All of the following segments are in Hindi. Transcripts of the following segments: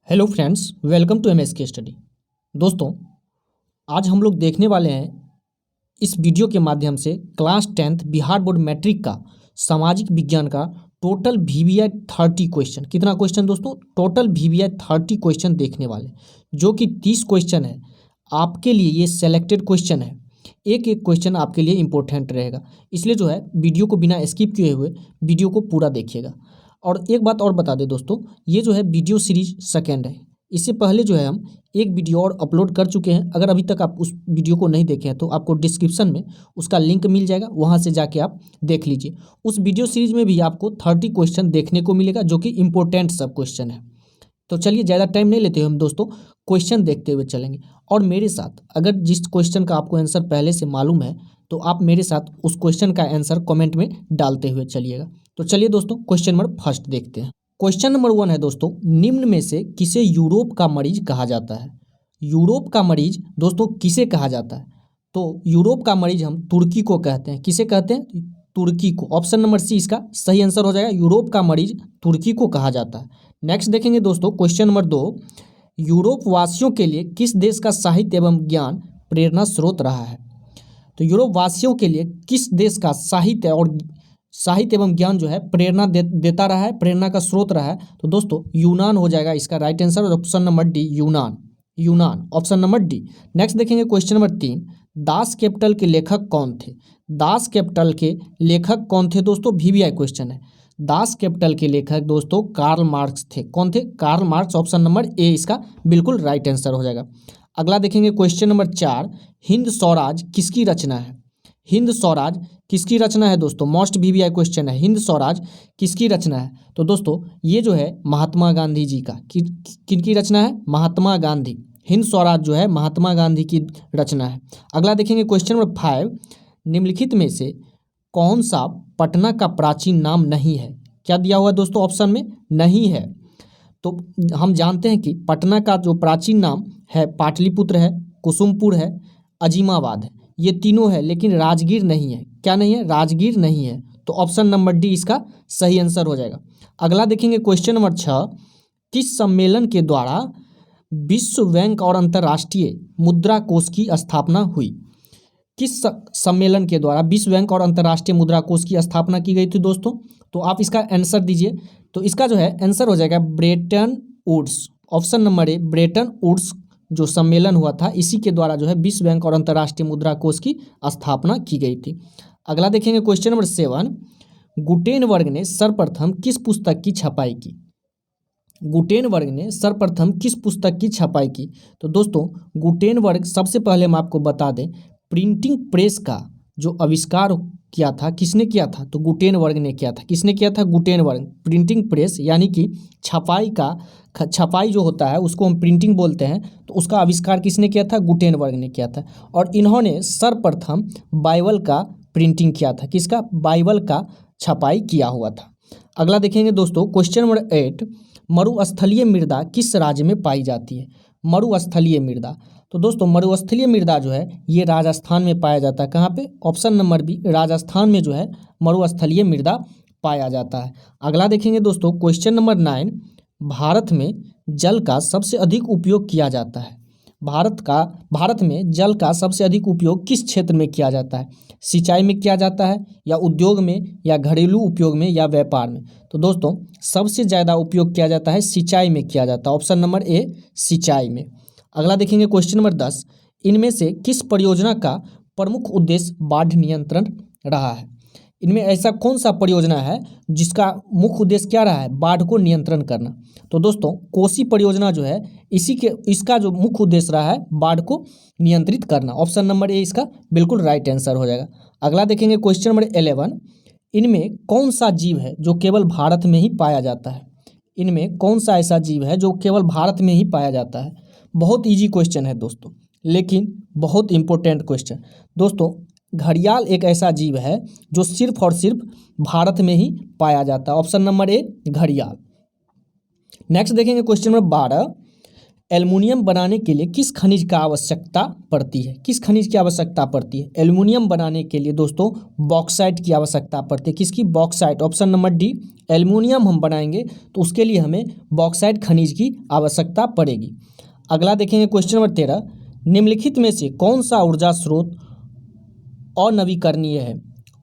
Hello friends, welcome to MSK study. दोस्तों, आज हम लोग देखने वाले हैं इस वीडियो के माध्यम से class 10th Bihar board matric का सामाजिक विज्ञान का टोटल वीवीआई 30 क्वेश्चन। कितना क्वेश्चन दोस्तों? टोटल वीवीआई 30 क्वेश्चन देखने वाले, जो कि 30 क्वेश्चन है आपके लिए। ये सेलेक्टेड क्वेश्चन है, एक एक क्वेश्चन आपके लिए इंपॉर्टेंट रहेगा, इसलिए जो है वीडियो को बिना स्किप किए हुए वीडियो को पूरा देखिएगा। और एक बात और बता दें दोस्तों, ये जो है वीडियो सीरीज सेकेंड है। इससे पहले जो है हम एक वीडियो और अपलोड कर चुके हैं। अगर अभी तक आप उस वीडियो को नहीं देखे हैं तो आपको डिस्क्रिप्शन में उसका लिंक मिल जाएगा, वहाँ से जाके आप देख लीजिए। उस वीडियो सीरीज में भी आपको 30 क्वेश्चन देखने को मिलेगा, जो कि इंपॉर्टेंट सब क्वेश्चन है। तो चलिए ज़्यादा टाइम नहीं लेते हुए हम दोस्तों क्वेश्चन देखते हुए चलेंगे। और मेरे साथ, अगर जिस क्वेश्चन का आपको आंसर पहले से मालूम है तो आप मेरे साथ उस क्वेश्चन का आंसर कमेंट में डालते हुए चलिएगा। तो चलिए दोस्तों, क्वेश्चन नंबर फर्स्ट देखते हैं। क्वेश्चन नंबर 1 है दोस्तों, निम्न में से किसे यूरोप का मरीज कहा जाता है? यूरोप का मरीज दोस्तों किसे कहा जाता है? तो यूरोप का मरीज हम तुर्की को कहते हैं। किसे कहते हैं? तुर्की को। ऑप्शन नंबर सी इसका सही आंसर हो जाएगा। यूरोप का मरीज तुर्की को कहा जाता है। नेक्स्ट देखेंगे दोस्तों, क्वेश्चन नंबर 2, यूरोप वासियों के लिए किस देश का साहित्य एवं ज्ञान प्रेरणा स्रोत रहा है? तो यूरोप वासियों के लिए किस देश का साहित्य एवं ज्ञान जो है प्रेरणा देता रहा है, प्रेरणा का स्रोत रहा है? तो दोस्तों यूनान हो जाएगा इसका राइट आंसर। और ऑप्शन नंबर डी, यूनान ऑप्शन नंबर डी। नेक्स्ट देखेंगे क्वेश्चन नंबर 3, दास कैपिटल के लेखक कौन थे? दास कैपिटल के लेखक कौन थे दोस्तों? वीवीआई क्वेश्चन है। दास कैपिटल के लेखक दोस्तों कार्ल मार्क्स थे। कौन थे? Karl Marx. Option number A इसका बिल्कुल राइट आंसर हो जाएगा। अगला देखेंगे क्वेश्चन नंबर 4, हिंद स्वराज किसकी रचना है? हिंद स्वराज किसकी रचना है दोस्तों? मोस्ट वीवीआई क्वेश्चन है, हिंद स्वराज किसकी रचना है? तो दोस्तों ये जो है महात्मा गांधी जी का, किनकी रचना है? महात्मा गांधी। हिंद स्वराज जो है महात्मा गांधी की रचना है। अगला देखेंगे क्वेश्चन नंबर 5, निम्नलिखित में से कौन सा पटना का प्राचीन नाम नहीं है? क्या दिया हुआ है दोस्तों ऑप्शन में? नहीं है। तो हम जानते हैं कि पटना का जो प्राचीन नाम है पाटलिपुत्र है, कुसुमपुर है, अजीमाबाद है। ये तीनों है, लेकिन राजगीर नहीं है। क्या नहीं है? राजगीर नहीं है। तो ऑप्शन नंबर डी इसका सही आंसर हो जाएगा। अगला देखेंगे क्वेश्चन नंबर 6, किस सम्मेलन के द्वारा विश्व बैंक और अंतर्राष्ट्रीय मुद्रा कोष की स्थापना हुई? किस सम्मेलन के द्वारा विश्व बैंक और अंतर्राष्ट्रीय मुद्रा कोष की स्थापना की गई थी दोस्तों? तो आप इसका आंसर दीजिए। तो इसका जो है आंसर हो जाएगा Bretton Woods. Option number A, Bretton Woods जो सम्मेलन हुआ था, इसी के द्वारा जो है विश्व बैंक और अंतर्राष्ट्रीय मुद्रा कोष की स्थापना की गई थी। अगला देखेंगे क्वेश्चन नंबर 7, गुटेनबर्ग ने सर्वप्रथम किस पुस्तक की छपाई की? गुटेनबर्ग ने सर्वप्रथम किस पुस्तक की छपाई की? तो दोस्तों गुटेनबर्ग, सबसे पहले हम आपको बता दें, प्रिंटिंग प्रेस का जो आविष्कार किया था, किसने किया था? तो गुटेनबर्ग ने किया था। किसने किया था? गुटेनबर्ग। प्रिंटिंग प्रेस यानी कि छपाई जो होता है उसको हम प्रिंटिंग बोलते हैं, तो उसका आविष्कार किसने किया था? गुटेनबर्ग ने किया था। और इन्होंने सर्वप्रथम बाइबल का प्रिंटिंग किया था। किसका? बाइबल का छपाई किया हुआ था। अगला देखेंगे दोस्तों क्वेश्चन नंबर 8, मरुस्थलीय मृदा किस राज्य में पाई जाती है? मरुस्थलीय मृदा, तो दोस्तों मरुस्थलीय मृदा जो है ये राजस्थान में पाया जाता है। कहाँ पे? ऑप्शन नंबर बी, राजस्थान में जो है मरुस्थलीय मृदा पाया जाता है। अगला देखेंगे दोस्तों क्वेश्चन नंबर 9, भारत में जल का सबसे अधिक उपयोग किया जाता है। भारत में जल का सबसे अधिक उपयोग किस क्षेत्र में किया जाता है? सिंचाई में किया जाता है, या उद्योग में, या घरेलू उपयोग में, या व्यापार में? तो दोस्तों सबसे ज़्यादा उपयोग किया जाता है सिंचाई में किया जाता है। ऑप्शन नंबर ए, सिंचाई में। अगला देखेंगे क्वेश्चन नंबर 10, इनमें से किस परियोजना का प्रमुख उद्देश्य बाढ़ नियंत्रण रहा है? इनमें ऐसा कौन सा परियोजना है जिसका मुख्य उद्देश्य क्या रहा है? बाढ़ को नियंत्रण करना। तो दोस्तों कोसी परियोजना जो है इसका जो मुख्य उद्देश्य रहा है बाढ़ को नियंत्रित करना। ऑप्शन नंबर ए इसका बिल्कुल राइट आंसर हो जाएगा। अगला देखेंगे क्वेश्चन नंबर 11, इनमें कौन सा जीव है जो केवल भारत में ही पाया जाता है? इनमें कौन सा ऐसा जीव है जो केवल भारत में ही पाया जाता है? बहुत ईजी क्वेश्चन है दोस्तों, लेकिन बहुत इंपॉर्टेंट क्वेश्चन। दोस्तों घड़ियाल एक ऐसा जीव है जो सिर्फ और सिर्फ भारत में ही पाया जाता है। ऑप्शन नंबर ए, घड़ियाल। नेक्स्ट देखेंगे क्वेश्चन नंबर 12, एल्युमिनियम बनाने के लिए किस खनिज का आवश्यकता पड़ती है? किस खनिज की आवश्यकता पड़ती है? एल्युमिनियम बनाने के लिए दोस्तों बॉक्साइट की आवश्यकता पड़ती है। किसकी? Bauxite. Option number D. Aluminium हम बनाएंगे तो उसके लिए हमें बॉक्साइट खनिज की आवश्यकता पड़ेगी। अगला देखेंगे क्वेश्चन नंबर 13, निम्नलिखित में से कौन सा ऊर्जा स्रोत अनवीकरणीय है?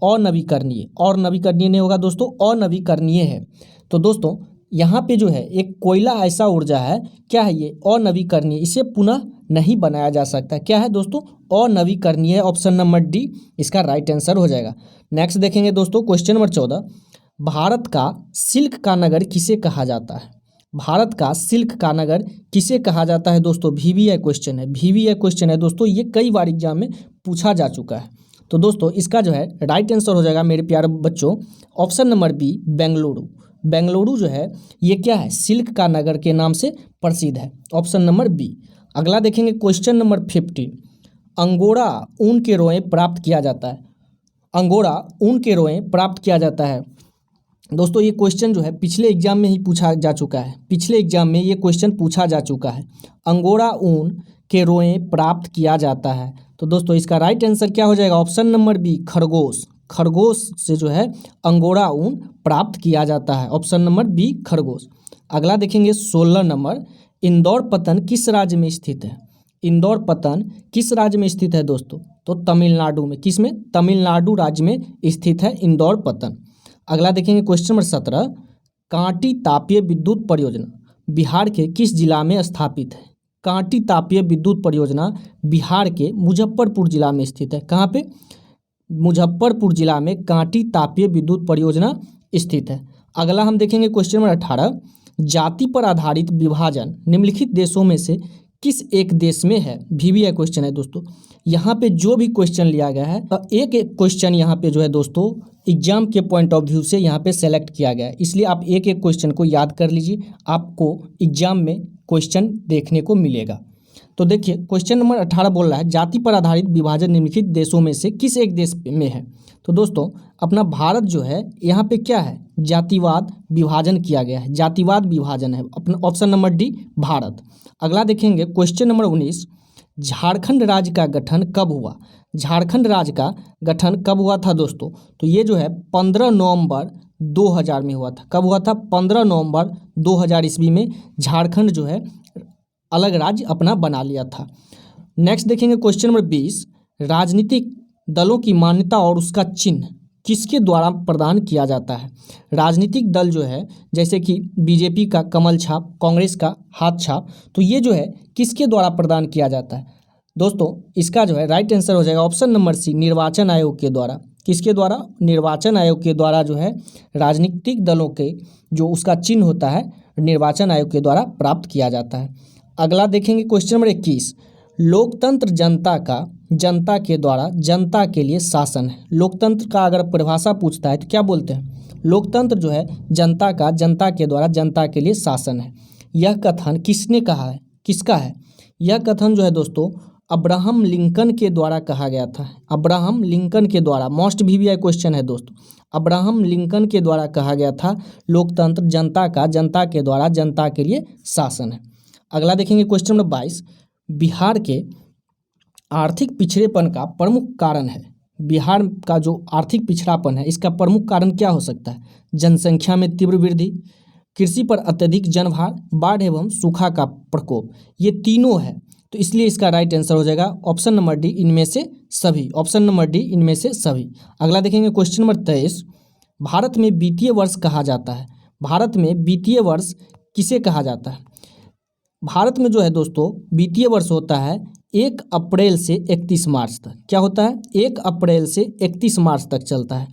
अनवीकरणीय, और नवीकरणीय नहीं होगा दोस्तों, अनवीकरणीय है। तो दोस्तों यहाँ पे जो है एक कोयला ऐसा ऊर्जा है, क्या है ये? अनवीकरणीय, इसे पुनः नहीं बनाया जा सकता। क्या है दोस्तों? अनवीकरणीय। ऑप्शन नंबर डी इसका राइट आंसर हो जाएगा। नेक्स्ट देखेंगे दोस्तों क्वेश्चन नंबर 14, भारत का सिल्क का नगर किसे कहा जाता है? भारत का सिल्क का नगर किसे कहा जाता है दोस्तों? वीवीआई क्वेश्चन है, वीवीआई क्वेश्चन है दोस्तों, ये कई बार एग्जाम में पूछा जा चुका है। तो दोस्तों इसका जो है राइट आंसर हो जाएगा मेरे प्यारे बच्चों, option number B, Bengaluru. Bengaluru जो है ये क्या है? सिल्क का नगर के नाम से प्रसिद्ध है। Option number B. अगला देखेंगे क्वेश्चन नंबर 15, अंगोरा ऊन के रोए प्राप्त किया जाता है। अंगोरा ऊन के रोए प्राप्त किया जाता है दोस्तों, ये क्वेश्चन जो है पिछले एग्जाम में ही पूछा जा चुका है। पिछले एग्जाम में ये क्वेश्चन पूछा जा चुका है, अंगोरा ऊन के रोए प्राप्त किया जाता है। तो दोस्तों इसका राइट आंसर क्या हो जाएगा? ऑप्शन नंबर बी, खरगोश। खरगोश से जो है अंगोरा ऊन प्राप्त किया जाता है। ऑप्शन नंबर बी, खरगोश। अगला देखेंगे 16 नंबर, इंदौर पत्तन किस राज्य में स्थित है? इंदौर पत्तन किस राज्य में स्थित है दोस्तों? तो तमिलनाडु में। किस में? तमिलनाडु राज्य में स्थित है इंदौर पत्तन। अगला देखेंगे क्वेश्चन नंबर 17, कांटी तापीय विद्युत परियोजना बिहार के किस जिला में स्थापित है? कांटी तापीय विद्युत परियोजना बिहार के मुजफ्फरपुर जिला में स्थित है। कहाँ पे? मुजफ्फरपुर जिला में कांटी तापीय विद्युत परियोजना स्थित है। अगला हम देखेंगे क्वेश्चन नंबर 18, जाति पर आधारित विभाजन निम्नलिखित देशों में से किस एक देश में है? वीवीआई क्वेश्चन है दोस्तों, यहाँ पे जो भी क्वेश्चन लिया गया है एक एक क्वेश्चन यहाँ पे जो है दोस्तों एग्जाम के पॉइंट ऑफ व्यू से यहाँ पे सेलेक्ट किया गया है, इसलिए आप एक एक क्वेश्चन को याद कर लीजिए, आपको एग्जाम में क्वेश्चन देखने को मिलेगा। तो देखिए क्वेश्चन नंबर 18 बोल रहा है, जाति पर आधारित विभाजन निम्नलिखित देशों में से किस एक देश में है? तो दोस्तों अपना भारत जो है यहाँ पे क्या है? जातिवाद विभाजन किया गया है, जातिवाद विभाजन है। अपना ऑप्शन नंबर डी, भारत। अगला देखेंगे क्वेश्चन नंबर 19, झारखंड राज्य का गठन कब हुआ? झारखंड राज्य का गठन कब हुआ था दोस्तों? तो ये जो है 15 नवंबर 2000 में हुआ था। कब हुआ था? 15 नवंबर 2000 ईस्वी में झारखंड जो है अलग राज्य अपना बना लिया था। नेक्स्ट देखेंगे क्वेश्चन नंबर 20, राजनीतिक दलों की मान्यता और उसका चिन्ह किसके द्वारा प्रदान किया जाता है? राजनीतिक दल जो है जैसे कि बीजेपी का कमल छाप, कांग्रेस का हाथ छाप, तो ये जो है किसके द्वारा प्रदान किया जाता है दोस्तों? इसका जो है राइट आंसर हो जाएगा ऑप्शन नंबर सी, निर्वाचन आयोग के द्वारा। किसके द्वारा? निर्वाचन आयोग के द्वारा जो है राजनीतिक दलों के जो उसका चिन्ह होता है निर्वाचन आयोग के द्वारा प्राप्त किया जाता है। अगला देखेंगे क्वेश्चन नंबर 21, लोकतंत्र जनता के द्वारा जनता के लिए शासन है। लोकतंत्र का अगर परिभाषा पूछता है तो क्या बोलते हैं? लोकतंत्र जो है जनता का जनता के द्वारा जनता के लिए शासन है। यह कथन किसने कहा है? किसका है? यह कथन जो है दोस्तों अब्राहम लिंकन के द्वारा कहा गया था। अब्राहम लिंकन के द्वारा, मोस्ट वीवीआई क्वेश्चन है दोस्तों, अब्राहम लिंकन के द्वारा कहा गया था लोकतंत्र जनता का जनता के द्वारा जनता के लिए शासन है। अगला देखेंगे क्वेश्चन नंबर 22, बिहार के आर्थिक पिछड़ेपन का प्रमुख कारण है। बिहार का जो आर्थिक पिछड़ापन है इसका प्रमुख कारण क्या हो सकता है? जनसंख्या में तीव्र वृद्धि, कृषि पर अत्यधिक जनभार, बाढ़ एवं सूखा का प्रकोप, ये तीनों है। तो इसलिए इसका राइट आंसर हो जाएगा ऑप्शन नंबर डी, इनमें से सभी। ऑप्शन नंबर डी, इनमें से सभी। अगला देखेंगे क्वेश्चन नंबर 23, भारत में वित्तीय वर्ष कहा जाता है। भारत में वित्तीय वर्ष किसे कहा जाता है? भारत में जो है दोस्तों वित्तीय वर्ष होता है 1 अप्रैल से 31 मार्च तक। क्या होता है? 1 अप्रैल से 31 मार्च तक चलता है।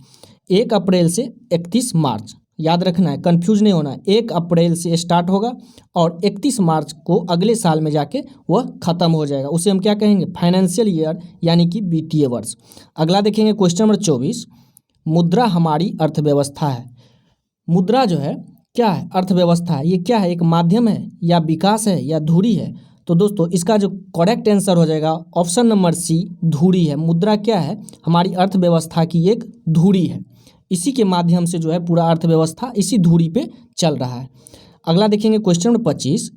1 अप्रैल से 31 मार्च, याद रखना है, कंफ्यूज नहीं होना है। 1 अप्रैल से स्टार्ट होगा और 31 मार्च को अगले साल में जाके वह खत्म हो जाएगा। उसे हम क्या कहेंगे? फाइनेंशियल ईयर, यानी कि वित्तीय वर्ष। अगला देखेंगे क्वेश्चन नंबर 24, मुद्रा हमारी अर्थव्यवस्था है। मुद्रा जो है क्या है? अर्थव्यवस्था है। ये क्या है? एक माध्यम है या विकास है या धुरी है? तो दोस्तों इसका जो करेक्ट आंसर हो जाएगा ऑप्शन नंबर सी, धुरी है। मुद्रा क्या है? हमारी अर्थव्यवस्था की एक धुरी है। इसी के माध्यम से जो है पूरा अर्थव्यवस्था इसी धुरी पे चल रहा है। अगला देखेंगे क्वेश्चन नंबर 25,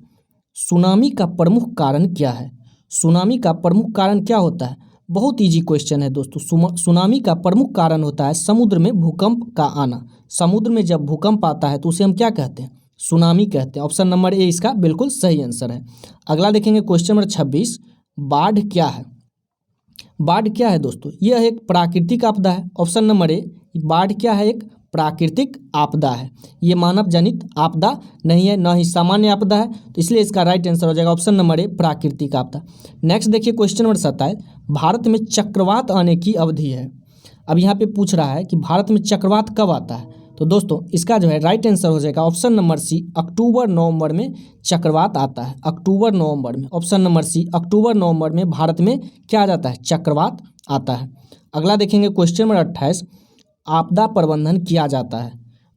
सुनामी का प्रमुख कारण क्या है? सुनामी का प्रमुख कारण क्या होता है? बहुत इजी क्वेश्चन है दोस्तों। सुनामी का प्रमुख कारण होता है समुद्र में भूकंप का आना। समुद्र में जब भूकंप आता है तो उसे हम क्या कहते हैं? सुनामी कहते हैं। ऑप्शन नंबर ए इसका बिल्कुल सही आंसर है। अगला देखेंगे क्वेश्चन नंबर 26। बाढ़ क्या है? बाढ़ क्या है दोस्तों? यह एक प्राकृतिक आपदा है। ऑप्शन नंबर ए, बाढ़ क्या है? एक प्राकृतिक आपदा है। ये मानव जनित आपदा नहीं है, न ही सामान्य आपदा है, तो इसलिए इसका राइट आंसर हो जाएगा ऑप्शन नंबर ए, प्राकृतिक आपदा। नेक्स्ट देखिए क्वेश्चन नंबर 27। भारत में चक्रवात आने की अवधि है। अब यहाँ पे पूछ रहा है कि भारत में चक्रवात कब आता है, तो दोस्तों इसका जो है राइट आंसर हो जाएगा ऑप्शन नंबर सी, अक्टूबर नवंबर में चक्रवात आता है। अक्टूबर नवंबर में, ऑप्शन नंबर सी, अक्टूबर नवंबर में भारत में क्या आ जाता है? चक्रवात आता है। अगला देखेंगे क्वेश्चन नंबर 28। आपदा प्रबंधन किया जाता है।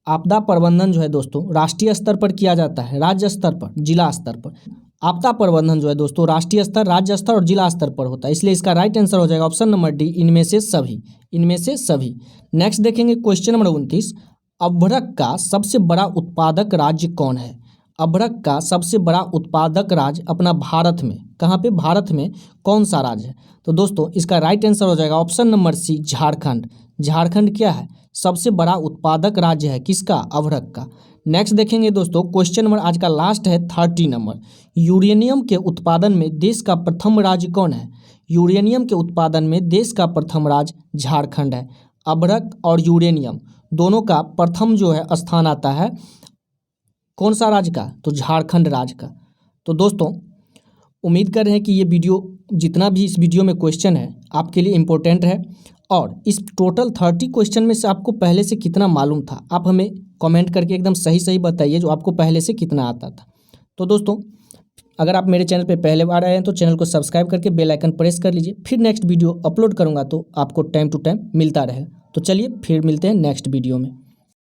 आपदा प्रबंधन जो है दोस्तों राष्ट्रीय स्तर पर किया जाता है, राज्य स्तर पर, जिला स्तर पर। आपदा प्रबंधन जो है दोस्तों राष्ट्रीय स्तर, राज्य स्तर और जिला स्तर पर होता है, इसलिए इसका राइट आंसर हो जाएगा ऑप्शन नंबर डी, इनमें से सभी। इनमें से सभी। नेक्स्ट देखेंगे क्वेश्चन नंबर 29। अभ्रक का सबसे बड़ा उत्पादक राज्य कौन है? अभ्रक का सबसे बड़ा उत्पादक राज्य अपना भारत में, कहाँ पे? भारत में कौन सा राज्य है? तो दोस्तों इसका राइट आंसर हो जाएगा option number C, Jharkhand. Jharkhand क्या है? सबसे बड़ा उत्पादक राज्य है किसका? अभ्रक का। नेक्स्ट देखेंगे दोस्तों क्वेश्चन नंबर आज का लास्ट है 30 नंबर। यूरेनियम के उत्पादन में देश का प्रथम राज्य कौन है? यूरेनियम के उत्पादन में देश का प्रथम राज्य झारखंड है। अभ्रक और यूरेनियम दोनों का प्रथम जो है स्थान आता है कौन सा राज्य का? तो झारखंड राज्य का। तो दोस्तों उम्मीद कर रहे हैं कि ये वीडियो, जितना भी इस वीडियो में क्वेश्चन है आपके लिए इम्पोर्टेंट है, और इस टोटल 30 क्वेश्चन में से आपको पहले से कितना मालूम था, आप हमें कमेंट करके एकदम सही सही बताइए जो आपको पहले से कितना आता था। तो दोस्तों अगर आप मेरे चैनल पे पहले बार आए हैं तो चैनल को सब्सक्राइब करके बेल आइकन प्रेस कर लीजिए, फिर नेक्स्ट वीडियो अपलोड करूँगा तो आपको टाइम टू टाइम मिलता रहे। तो चलिए फिर मिलते हैं नेक्स्ट वीडियो में।